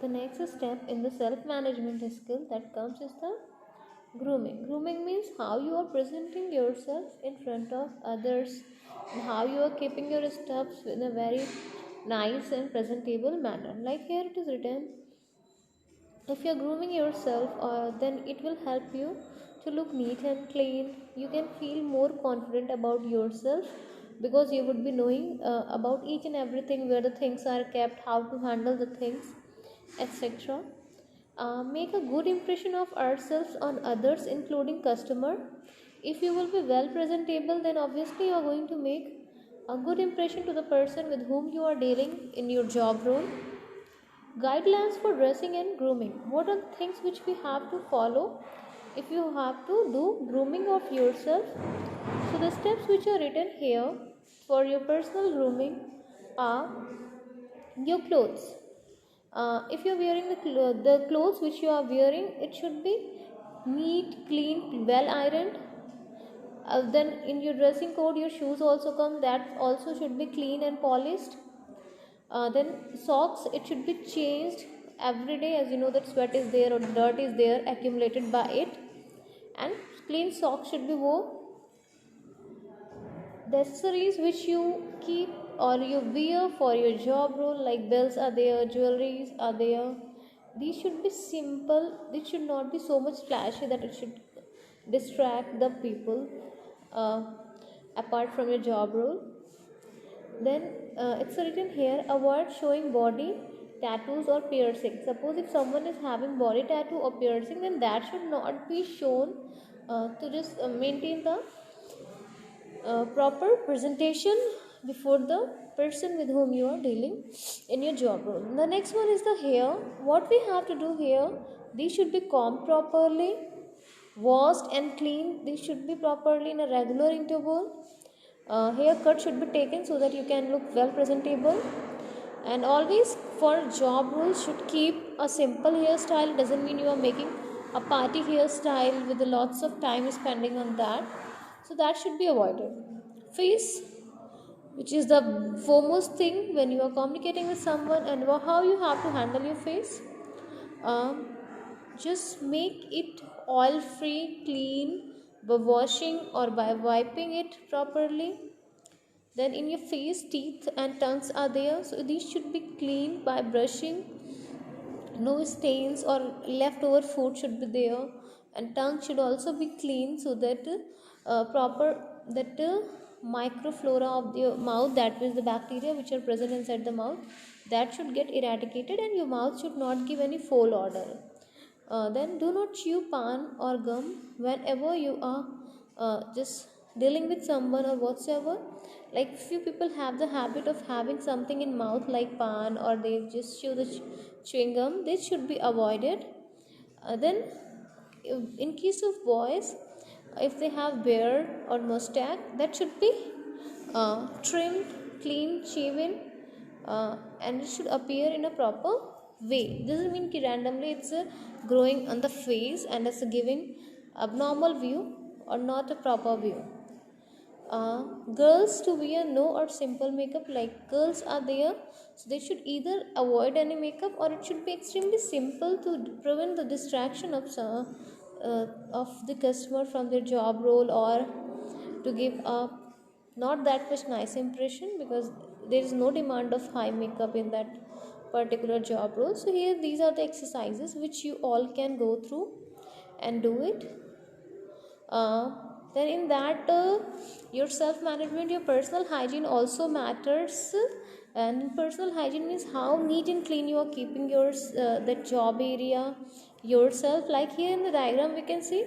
the next step in the self-management skill that comes is the grooming. Grooming means how you are presenting yourself in front of others and how you are keeping your steps in a very nice and presentable manner. Like here it is written, if you're grooming yourself, then it will help you to look neat and clean. You can feel more confident about yourself because you would be knowing about each and everything, where the things are kept, how to handle the things, etc. Make a good impression of ourselves on others, including customer. If you will be well presentable, then obviously you are going to make a good impression to the person with whom you are dealing in your job role. Guidelines for dressing and grooming. What are the things which we have to follow if you have to do grooming of yourself? So the steps which are written here for your personal grooming are your clothes. If you are wearing the clothes which you are wearing, it should be neat, clean, well ironed. Then in your dressing code, your shoes also come, that also should be clean and polished. Then socks, it should be changed every day, as you know that sweat is there or dirt is there accumulated by it, and clean socks should be worn. The accessories which you keep or you wear for your job role, like bells are there, jewelries are there, these should be simple. This should not be so much flashy that it should distract the people uh, apart from your job role. Then it's written here, avoid showing body tattoos or piercing. Suppose if someone is having body tattoo or piercing, then that should not be shown, to just maintain the proper presentation before the person with whom you are dealing in your job role. The next one is the hair. What we have to do here, these should be combed properly, washed and cleaned. These should be properly in a regular interval. Haircut should be taken so that you can look well presentable. And always for job roles should keep a simple hairstyle. Doesn't mean you are making a party hairstyle with lots of time spending on that, so that should be avoided. Face, which is the foremost thing when you are communicating with someone, and how you have to handle your face. um, just make it oil free, clean, by washing or by wiping it properly. Then in your face, teeth and tongues are there, so these should be cleaned by brushing. No stains or leftover food should be there, and tongue should also be clean so that proper that microflora of the mouth, that is the bacteria which are present inside the mouth, that should get eradicated, and your mouth should not give any foul odor. Then do not chew pan or gum whenever you are just dealing with someone or whatsoever. Like few people have the habit of having something in mouth like pan, or they just chew the chewing gum. This should be avoided. Then in case of boys, if they have beard or mustache, that should be trimmed, clean shaven, and it should appear in a proper way. This doesn't mean कि randomly it's growing on the face and it's giving abnormal view or not a proper view. Girls to wear no or simple makeup, like girls are there, so they should either avoid any makeup, or it should be extremely simple to prevent the distraction of the customer from their job role, or to give a not that much nice impression, because there is no demand of high makeup in that particular job role. So here these are the exercises which you all can go through and do it. uh, then in that your self management, your personal hygiene also matters. And personal hygiene means how neat and clean you are keeping your that job area yourself. Like here in the diagram we can see,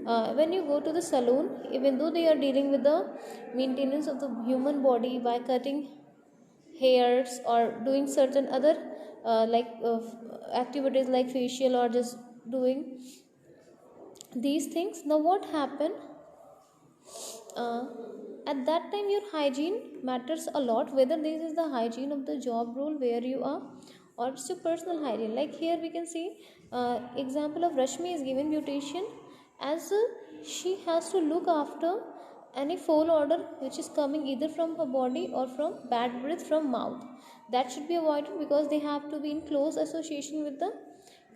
when you go to the salon, even though they are dealing with the maintenance of the human body by cutting hairs or doing certain other activities like facial or just doing these things, now what happened, uh, at that time your hygiene matters a lot, whether this is the hygiene of the job role where you are, or it's your personal hygiene. Like here we can see example of Rashmi is given beautician, as she has to look after any foul odor which is coming either from her body or from bad breath from mouth. that should be avoided, because they have to be in close association with the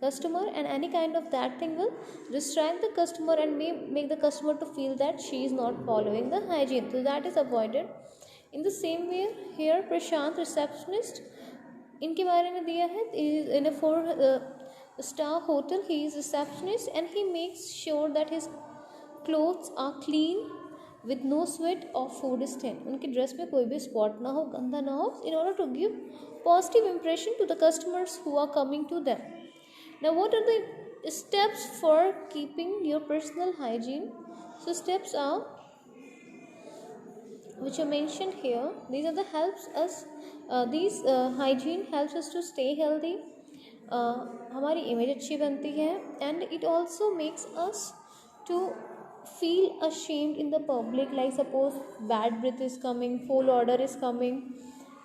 customer, and any kind of that thing will distract the customer and may make the customer to feel that she is not following the hygiene, so that is avoided. In the same way, here Prashant, receptionist, इनके बारे में दिया है, in a 4-star hotel he is receptionist and he makes sure that his clothes are clean with no sweat or food stain. उनकी dress में कोई भी spot ना हो, गंदा ना हो, in order to give positive impression to the customers who are coming to them. Now what are the steps for keeping your personal hygiene? So steps are, which are mentioned here, these are the helps us, hygiene helps us to stay healthy, हमारी image अच्छी बनती है, and it also makes us to feel ashamed in the public, like suppose bad breath is coming, foul odor is coming,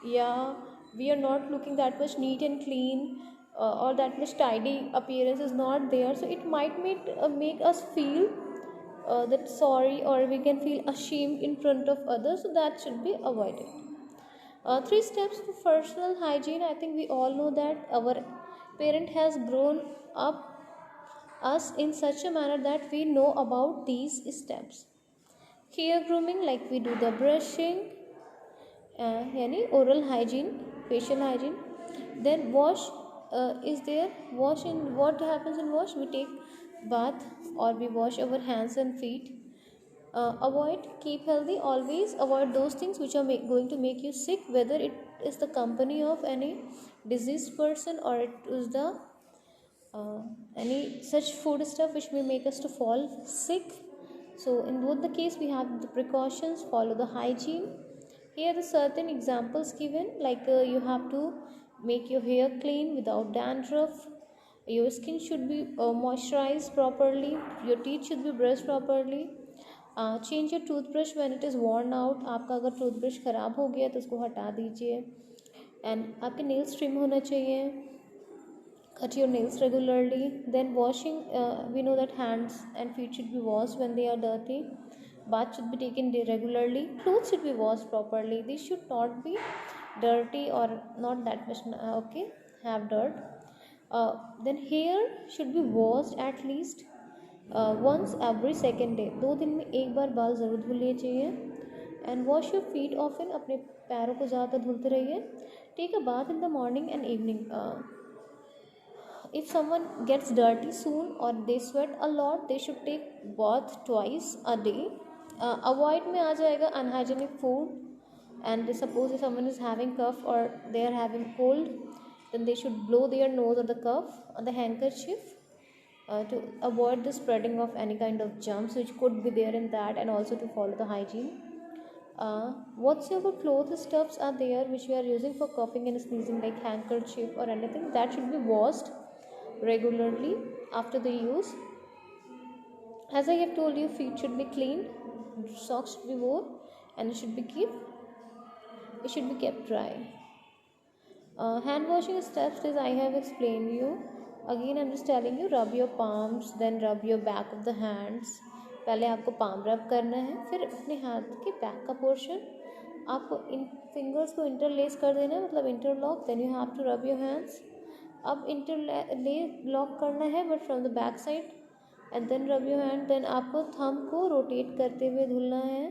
yeah, we are not looking that much neat and clean, or that much tidy appearance is not there, so it might make us feel that sorry, or we can feel ashamed in front of others, so that should be avoided. 3 steps for personal hygiene. I think we all know that our parent has grown up us in such a manner that we know about these steps. Hair grooming, like we do the brushing, yani oral hygiene, facial hygiene. Then wash is there. Wash, in what happens in wash? We take bath or we wash our hands and feet. Avoid, keep healthy, always avoid those things which are going to make you sick, whether it is the company of any diseased person or it is the any such food stuff which may make us to fall sick. So in both the case we have the precautions, follow the hygiene. Here the certain examples given, like you have to make your hair clean without dandruff, your skin should be moisturized properly, your teeth should be brushed properly, change your toothbrush when it is worn out, आपका अगर toothbrush ख़राब हो गया तो उसको हटा दीजिए, and आपके नेल्स ट्रिम होना चाहिए, cut your nails regularly. Then washing, we know that hands and feet should be washed when they are dirty, bath should be taken regularly, clothes should be washed properly, these should not be dirty or not that much okay, have dirt. Then hair should be washed at least once every second day, 2 दिन में एक बार बाल ज़रूर धुल लिए चाहिए. And wash your feet often, अपने पैरों को ज़्यादा धुलते रहिए. Take a bath in the morning and evening. if someone gets dirty soon or they sweat a lot, they should take bath twice a day. Avoid में आ जाएगा unhygienic food, and suppose if someone is having cough or they are having cold, then they should blow their nose or the cough on the handkerchief to avoid the spreading of any kind of germs which could be there in that, and also to follow the hygiene. Whatsoever clothes stuffs are there which we are using for coughing and sneezing, like handkerchief or anything, that should be washed regularly after the use. As I have told you, feet should be clean, socks should be worn, and it should be kept dry. Hand washing steps, as I have explained you. Again I'm just telling you, rub your palms, then rub your back of the hands. पहले आपको palm रब करना है, फिर अपने हाथ के back का पोर्शन आपको इन फिंगर्स को इंटरलेस कर देना है, मतलब interlock. Then you have to rub your hands. अब लॉक करना है but from the back side, and then rub your hand. Then आपको थंब को रोटेट करते हुए धुलना है.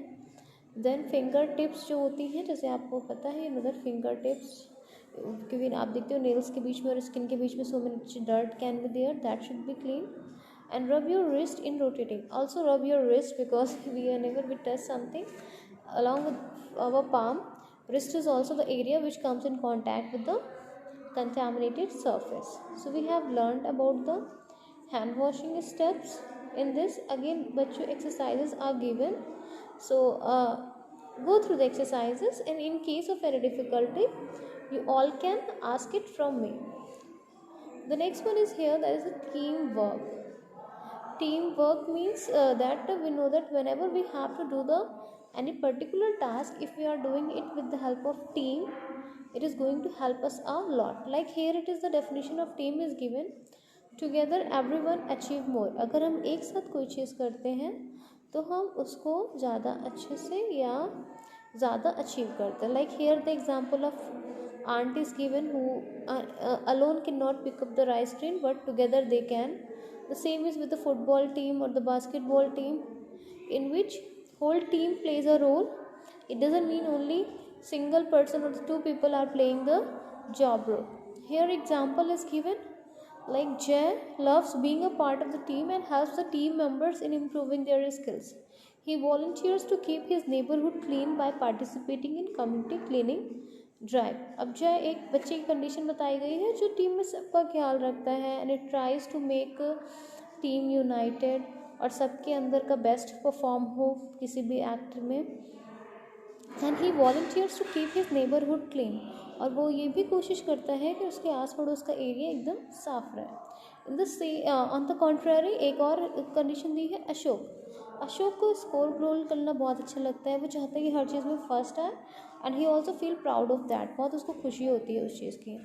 देन फिंगर टिप्स जो होती हैं, जैसे आपको पता है मतलब फिंगर टिप्स, क्योंकि आप देखते हो नेल्स के बीच में और स्किन के बीच में so much dirt can be there, that should be clean. And rub your wrist in rotating. Also rub your wrist, because whenever we touch something along with our palm, wrist is also the area which comes in contact with the contaminated surface. So we have learned about the hand washing steps. In this again bachcho exercises are given, so go through the exercises, and in case of any difficulty you all can ask it from me. The next one is here, that is a teamwork. Teamwork means that we know that whenever we have to do any particular task, if we are doing it with the help of team, it is going to help us a lot. Like here it is, the definition of team is given, together everyone achieve more. अगर हम एक साथ कोई चीज़ करते हैं तो हम उसको ज़्यादा अच्छे से या ज़्यादा अचीव करते हैं. Like here the example of aunt is given who alone cannot pick up the rice grain, but together they can. The same is with the football team or the basketball team, in which whole team plays a role. It doesn't mean only single person or the two people are playing the job role. Here example is given, like Jay loves being a part of the team and helps the team members in improving their skills. He volunteers to keep his neighborhood clean by participating in community cleaning drive. अब जय एक बच्चे की condition बताई गई है जो team में सबका ख्याल रखता है and it tries to make team united और सबके अंदर का बेस्ट परफॉर्म हो किसी भी एक्ट में. And he volunteers to keep his neighbourhood clean, और वो ये भी कोशिश करता है कि उसके आस पड़ोस का एरिया एकदम साफ रहे. In the on the contrary एक और कंडीशन दी है अशोक. अशोक को स्कोर रोल करना बहुत अच्छा लगता है. वो चाहता है कि हर चीज़ में फर्स्ट आए and he also feel proud of that. बहुत उसको खुशी होती है उस चीज़ की.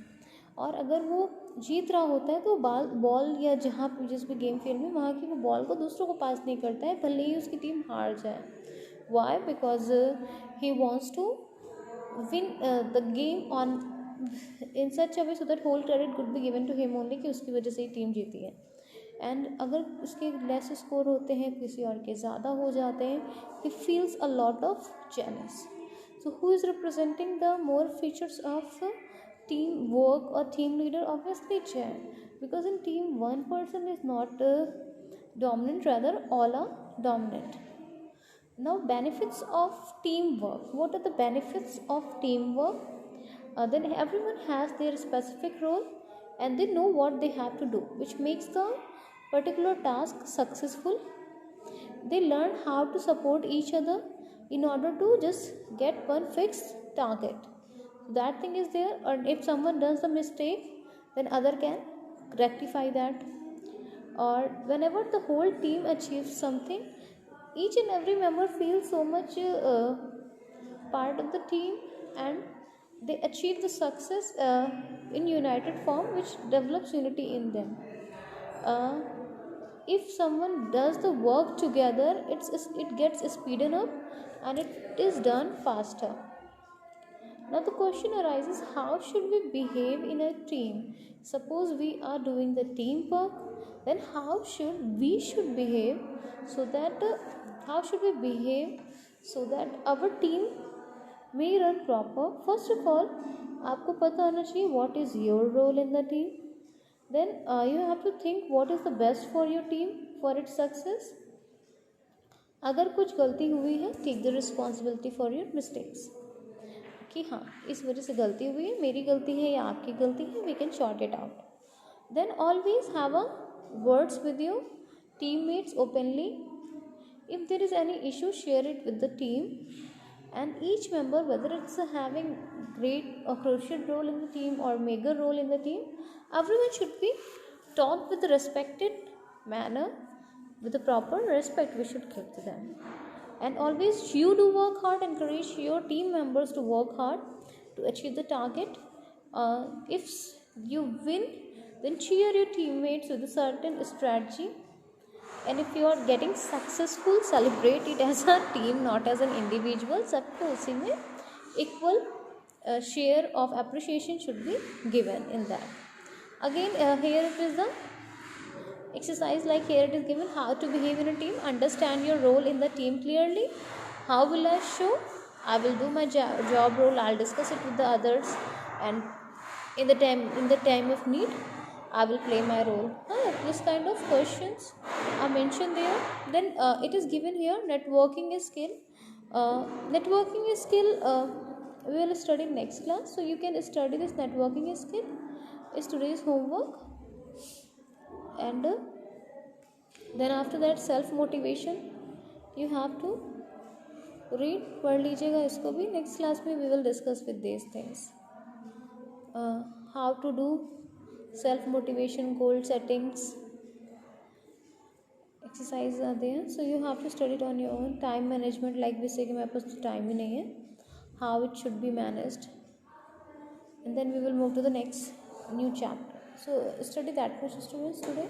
और अगर वो जीत रहा होता है तो बॉल या जहाँ जिस भी गेम फील्ड में वहाँ की वो बॉल को दूसरों को पास नहीं करता है भले ही उसकी टीम हार जाए. Why? Because he wants to win the game on in such a way so that whole credit could be given to him only, कि उसकी वजह से ही टीम जीती है. एंड अगर उसके लेस स्कोर होते हैं किसी और के ज़्यादा हो जाते हैं, he feels a lot of jealous. So who is representing the more features of teamwork or team leader? Obviously Jay, because in team one person is not dominant, rather all are dominant. Now benefits of teamwork. What are the benefits of teamwork? Then everyone has their specific role and they know what they have to do, which makes the particular task successful. They learn how to support each other in order to just get one fixed target. That thing is there, and if someone does the mistake then other can rectify that. Or whenever the whole team achieves something, each and every member feels so much part of the team and they achieve the success in united form, which develops unity in them. If someone does the work together, it gets speeded up and it is done faster. Now the question arises, how should we behave in a team? Suppose we are doing the teamwork, then how should we behave so that our team may run proper? First of all, आपको पता होना चाहिए what is your role in the team. Then you have to think what is the best for your team for its success. अगर कुछ गलती हुई है, take the responsibility for your mistakes, कि हाँ इस वजह से गलती हुई है, मेरी गलती है या आपकी गलती है, we can sort it out. Then always have a words with your teammates openly. If there is any issue, share it with the team and each member, whether it's having great or crucial role in the team or mega role in the team, everyone should be taught with a respected manner, with the proper respect we should give to them. And always you do work hard, encourage your team members to work hard to achieve the target. If you win, then cheer your teammates with a certain strategy. And if you are getting successful, celebrate it as a team, not as an individual. सबको उसी में equal share of appreciation should be given in that. Again, here it is the exercise, like here it is given how to behave in a team. Understand your role in the team clearly. How will I show? I will do my job role. I'll discuss it with the others, and in the time of need, I will play my role. This kind of questions are mentioned there. Then it is given here, networking is skill. Networking is skill we will study next class, so you can study this networking is skill is today's homework. And then after that, self motivation you have to read, पढ़ लीजिएगा इसको भी. Next class में we will discuss with these things. How to do self motivation, goal settings, exercises are there, so you have to study it on your own. Time management, like we say कि मेरे पास time ही नहीं है, how it should be managed. And then we will move to the next new chapter. So study that much, students, today.